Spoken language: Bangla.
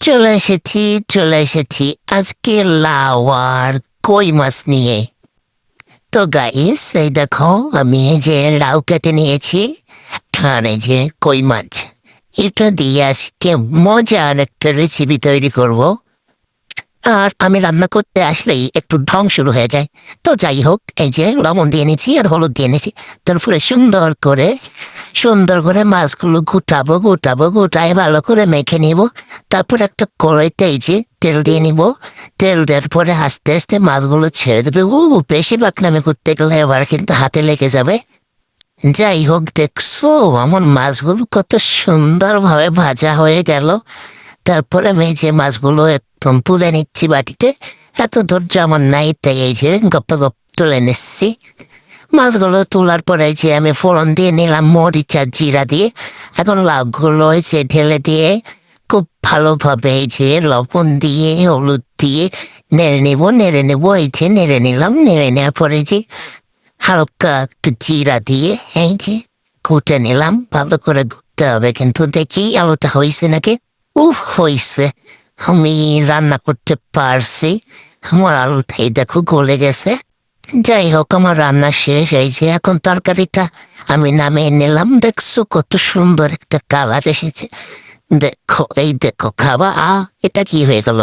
চলে এসেছি আজকে লাউ আর কই মাছ নিয়ে। তো গাইস, এই দেখো আমি এই যে লাউ কেটে নিয়েছি আর এই যে কই মাছ। এটা দিয়ে আজকে মজার একটা রেসিপি তৈরি করব। আর আমি রান্না করতে আসলেই একটু ঢং শুরু হয়ে যায়। তো যাই হোক, এই যে লবণ দিয়ে নিয়েছি আর হলুদ দিয়ে নিয়েছি। তারপরে সুন্দর করে মাছগুলো গুটায় ভালো করে মেখে নিব। তারপর একটা কড়াইতে এই যে তেল দিয়ে নিব। তেল দেওয়ার পরে আস্তে আস্তে মাছগুলো ছেড়ে দেবে। বেশি পাকনামি করতে গেলে এবার কিন্তু হাতে লেগে যাবে। যাই হোক, দেখছো আমার মাছগুলো কত সুন্দরভাবে ভাজা হয়ে গেল। তারপরে আমি এই যে মাছগুলো একদম তুলে নিচ্ছি বাটিতে। এত ধৈর্য আমার নাই, তাই এই যে গপ্প তুলে নিচ্ছি। মাছগুলো তোলার পরে যে আমি ফোড়ন দিয়ে নিলাম মরিচ আর জিরা দিয়ে। এখন লাউগুলো এই যে ঢেলে দিয়ে খুব ভালোভাবে এই যে লবণ দিয়ে হলুদ দিয়ে নেড়ে নেবো এই যে নেড়ে নিলাম। নেড়ে নেওয়ার পরে যে হালকা একটু জিরা দিয়ে এই যে ঘুটে নিলাম। ভালো করে ঘুরতে হবে কিন্তু, দেখি আলুটা হয়েছে নাকি। হয়েছে, আমি রান্না করতে পারছি। আমার আলুটাই দেখো গলে গেছে। যাই হোক, আমার রান্না শেষ। এই যে এখন তরকারিটা আমি নামিয়ে নিলাম। দেখছো কত সুন্দর একটা কালার এসেছে। দেখো, এই দেখো খাবা। এটা কি হয়ে গেল?